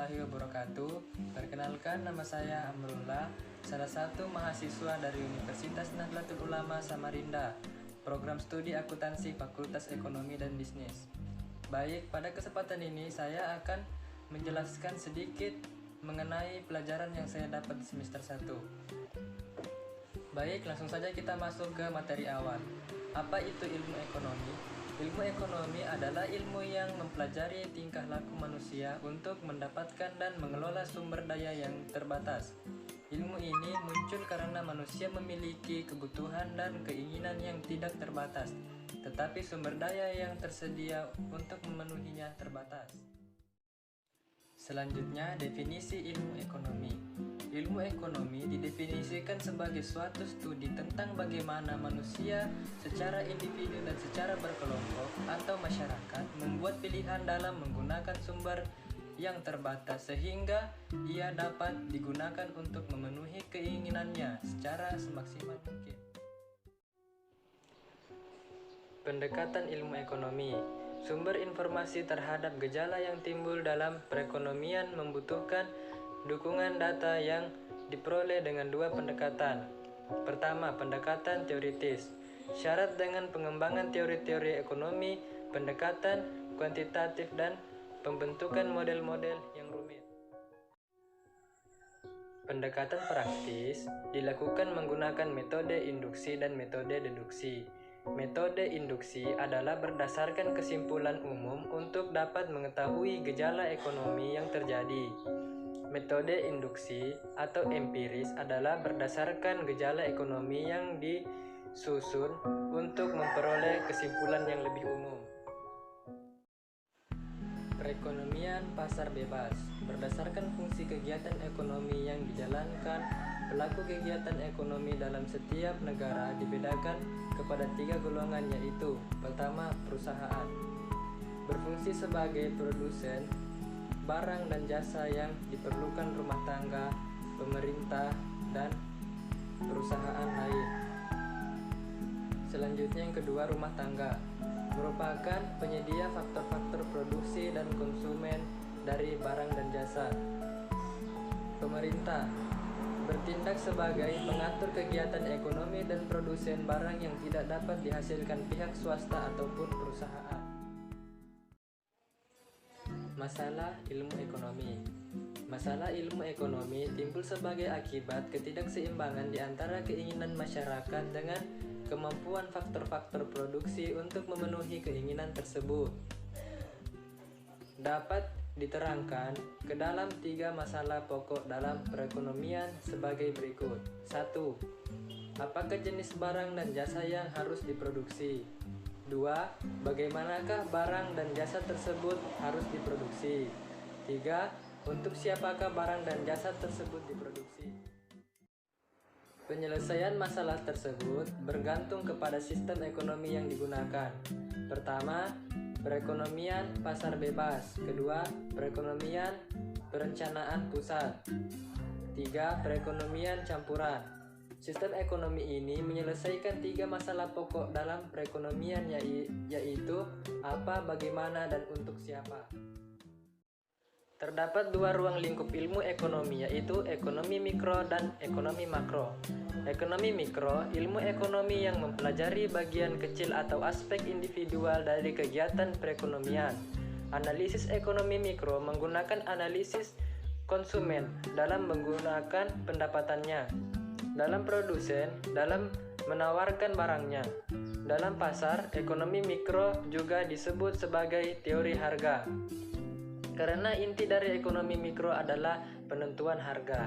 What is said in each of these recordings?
warahmatullahi wabarakatuh. Perkenalkan, nama saya Amrullah, salah satu mahasiswa dari Universitas Nahdlatul Ulama Samarinda, program studi akuntansi Fakultas Ekonomi dan Bisnis. Baik, pada kesempatan ini saya akan menjelaskan sedikit mengenai pelajaran yang saya dapat di semester 1. Baik, langsung saja kita masuk ke materi awal. Apa itu ilmu ekonomi? Ilmu ekonomi adalah ilmu yang mempelajari tingkah laku manusia untuk mendapatkan dan mengelola sumber daya yang terbatas. Ilmu ini muncul karena manusia memiliki kebutuhan dan keinginan yang tidak terbatas, tetapi sumber daya yang tersedia untuk memenuhinya terbatas. Selanjutnya, definisi ilmu ekonomi. Ilmu ekonomi didefinisikan sebagai suatu studi tentang bagaimana manusia secara individu dan secara berkelompok atau masyarakat membuat pilihan dalam menggunakan sumber yang terbatas sehingga ia dapat digunakan untuk memenuhi keinginannya secara semaksimal mungkin. Pendekatan ilmu ekonomi. Sumber informasi terhadap gejala yang timbul dalam perekonomian membutuhkan dukungan data yang diperoleh dengan dua pendekatan. Pertama, pendekatan teoritis. Syarat dengan pengembangan teori-teori ekonomi, pendekatan kuantitatif dan pembentukan model-model yang rumit. Pendekatan praktis dilakukan menggunakan metode induksi dan metode deduksi. Metode induksi adalah berdasarkan kesimpulan umum untuk dapat mengetahui gejala ekonomi yang terjadi. Metode induksi atau empiris adalah berdasarkan gejala ekonomi yang disusun untuk memperoleh kesimpulan yang lebih umum. Perekonomian pasar bebas berdasarkan fungsi kegiatan ekonomi yang dijalankan, pelaku kegiatan ekonomi dalam setiap negara dibedakan kepada tiga golongan, yaitu: pertama, perusahaan, berfungsi sebagai produsen barang dan jasa yang diperlukan rumah tangga, pemerintah, dan perusahaan lain. Selanjutnya yang kedua, rumah tangga, merupakan penyedia faktor-faktor produksi dan konsumen dari barang dan jasa. Pemerintah bertindak sebagai pengatur kegiatan ekonomi dan produsen barang yang tidak dapat dihasilkan pihak swasta ataupun perusahaan. Masalah ilmu ekonomi. Masalah ilmu ekonomi timbul sebagai akibat ketidakseimbangan di antara keinginan masyarakat dengan kemampuan faktor-faktor produksi untuk memenuhi keinginan tersebut. Dapat diterangkan ke dalam tiga masalah pokok dalam perekonomian sebagai berikut. 1. Apakah jenis barang dan jasa yang harus diproduksi? 2. Bagaimanakah barang dan jasa tersebut harus diproduksi? 3. Untuk siapakah barang dan jasa tersebut diproduksi? Penyelesaian masalah tersebut bergantung kepada sistem ekonomi yang digunakan. Pertama, perekonomian pasar bebas. Kedua, perekonomian perencanaan pusat. 3. Perekonomian campuran. Sistem ekonomi ini menyelesaikan tiga masalah pokok dalam perekonomian, yaitu apa, bagaimana, dan untuk siapa. Terdapat dua ruang lingkup ilmu ekonomi, yaitu ekonomi mikro dan ekonomi makro. Ekonomi mikro, ilmu ekonomi yang mempelajari bagian kecil atau aspek individual dari kegiatan perekonomian. Analisis ekonomi mikro menggunakan analisis konsumen dalam menggunakan pendapatannya, dalam produsen dalam menawarkan barangnya. Dalam pasar, ekonomi mikro juga disebut sebagai teori harga, karena inti dari ekonomi mikro adalah penentuan harga.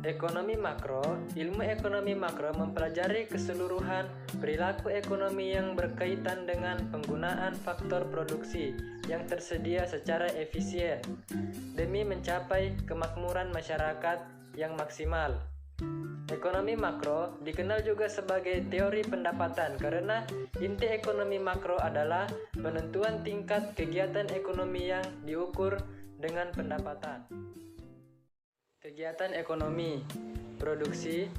Ekonomi makro, ilmu ekonomi makro mempelajari keseluruhan perilaku ekonomi yang berkaitan dengan penggunaan faktor produksi yang tersedia secara efisien demi mencapai kemakmuran masyarakat yang maksimal. Ekonomi makro dikenal juga sebagai teori pendapatan karena inti ekonomi makro adalah penentuan tingkat kegiatan ekonomi yang diukur dengan pendapatan. Kegiatan ekonomi produksi.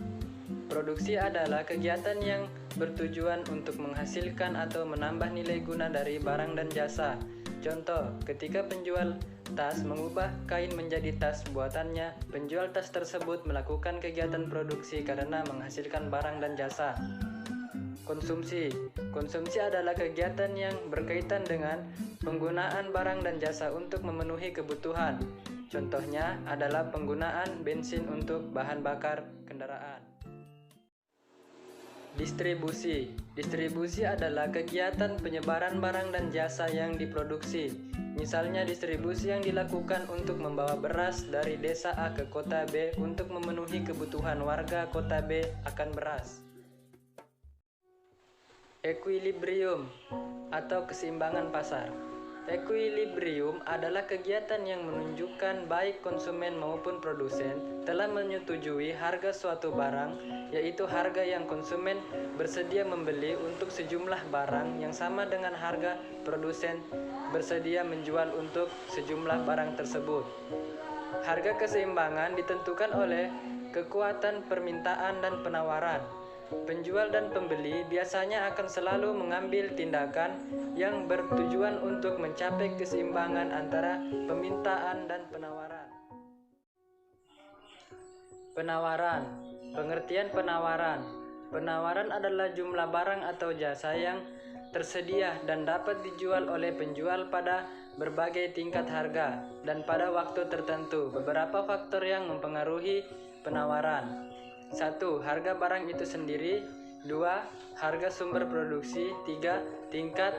Produksi adalah kegiatan yang bertujuan untuk menghasilkan atau menambah nilai guna dari barang dan jasa. Contoh, ketika penjual tas mengubah kain menjadi tas buatannya, penjual tas tersebut melakukan kegiatan produksi karena menghasilkan barang dan jasa. Konsumsi. Konsumsi adalah kegiatan yang berkaitan dengan penggunaan barang dan jasa untuk memenuhi kebutuhan. Contohnya adalah penggunaan bensin untuk bahan bakar kendaraan. Distribusi. Distribusi adalah kegiatan penyebaran barang dan jasa yang diproduksi. Misalnya distribusi yang dilakukan untuk membawa beras dari desa A ke kota B untuk memenuhi kebutuhan warga kota B akan beras. Equilibrium atau keseimbangan pasar. Equilibrium adalah kegiatan yang menunjukkan baik konsumen maupun produsen telah menyetujui harga suatu barang, yaitu harga yang konsumen bersedia membeli untuk sejumlah barang yang sama dengan harga produsen bersedia menjual untuk sejumlah barang tersebut. Harga keseimbangan ditentukan oleh kekuatan permintaan dan penawaran. Penjual dan pembeli biasanya akan selalu mengambil tindakan yang bertujuan untuk mencapai keseimbangan antara permintaan dan penawaran. Penawaran. Pengertian penawaran. Penawaran adalah jumlah barang atau jasa yang tersedia dan dapat dijual oleh penjual pada berbagai tingkat harga dan pada waktu tertentu. Beberapa faktor yang mempengaruhi penawaran. 1. Harga barang itu sendiri. 2. Harga sumber produksi. 3. Tingkat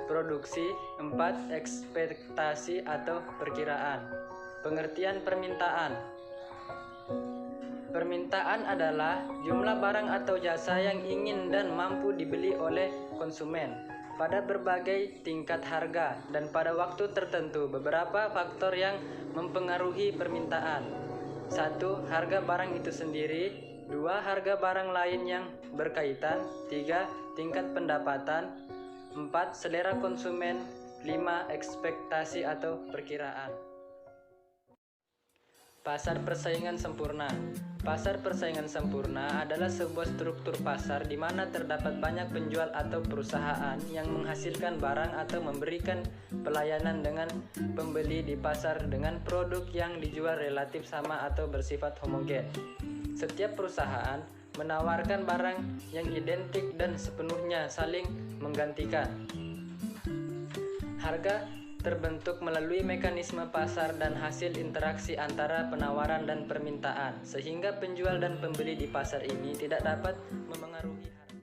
produksi. 4. Ekspektasi atau perkiraan. Pengertian permintaan. Permintaan adalah jumlah barang atau jasa yang ingin dan mampu dibeli oleh konsumen pada berbagai tingkat harga dan pada waktu tertentu. Beberapa faktor yang mempengaruhi permintaan. 1. Harga barang itu sendiri. 2. Harga barang lain yang berkaitan. 3. Tingkat pendapatan. 4. Selera konsumen. 5. Ekspektasi atau perkiraan. Pasar persaingan sempurna. Pasar persaingan sempurna adalah sebuah struktur pasar di mana terdapat banyak penjual atau perusahaan yang menghasilkan barang atau memberikan pelayanan dengan pembeli di pasar dengan produk yang dijual relatif sama atau bersifat homogen. Setiap perusahaan menawarkan barang yang identik dan sepenuhnya saling menggantikan. Harga terbentuk melalui mekanisme pasar dan hasil interaksi antara penawaran dan permintaan, sehingga penjual dan pembeli di pasar ini tidak dapat memengaruhi harga.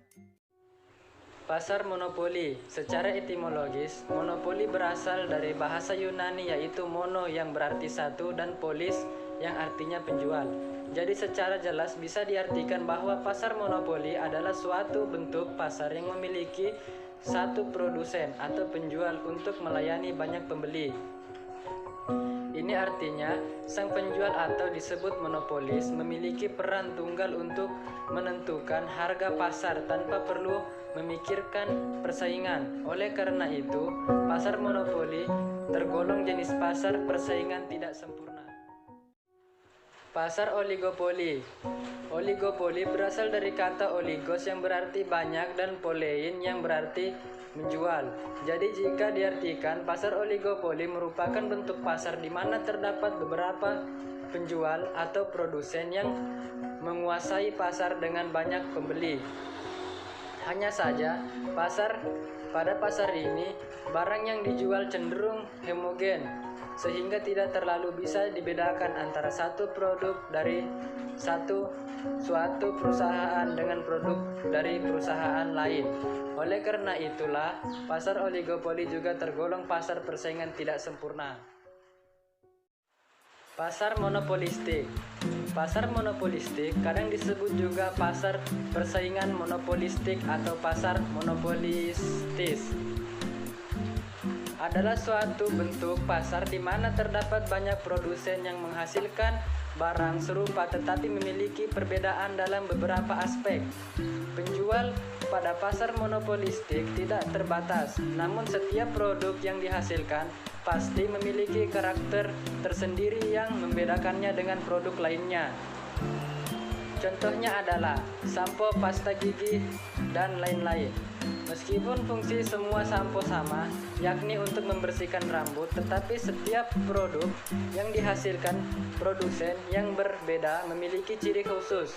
Pasar monopoli. Secara etimologis, monopoli berasal dari bahasa Yunani yaitu mono yang berarti satu dan polis yang artinya penjual. Jadi secara jelas bisa diartikan bahwa pasar monopoli adalah suatu bentuk pasar yang memiliki satu produsen atau penjual untuk melayani banyak pembeli. Ini artinya sang penjual atau disebut monopolis memiliki peran tunggal untuk menentukan harga pasar tanpa perlu memikirkan persaingan. Oleh karena itu, pasar monopoli tergolong jenis pasar persaingan tidak sempurna. Pasar oligopoli. Oligopoli berasal dari kata oligos yang berarti banyak dan polein yang berarti menjual. Jadi jika diartikan, pasar oligopoli merupakan bentuk pasar di mana terdapat beberapa penjual atau produsen yang menguasai pasar dengan banyak pembeli. Hanya saja, pada pasar ini barang yang dijual cenderung homogen, sehingga tidak terlalu bisa dibedakan antara satu produk dari suatu perusahaan dengan produk dari perusahaan lain. Oleh karena itulah, pasar oligopoli juga tergolong pasar persaingan tidak sempurna. Pasar monopolistik. Pasar monopolistik kadang disebut juga pasar persaingan monopolistik atau pasar monopolistis. Adalah suatu bentuk pasar di mana terdapat banyak produsen yang menghasilkan barang serupa tetapi memiliki perbedaan dalam beberapa aspek. Penjual pada pasar monopolistik tidak terbatas, namun setiap produk yang dihasilkan pasti memiliki karakter tersendiri yang membedakannya dengan produk lainnya. Contohnya adalah sampo, pasta gigi, dan lain-lain. Meskipun fungsi semua sampo sama, yakni untuk membersihkan rambut, tetapi setiap produk yang dihasilkan produsen yang berbeda memiliki ciri khusus.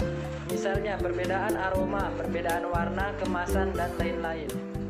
Misalnya perbedaan aroma, perbedaan warna, kemasan, dan lain-lain.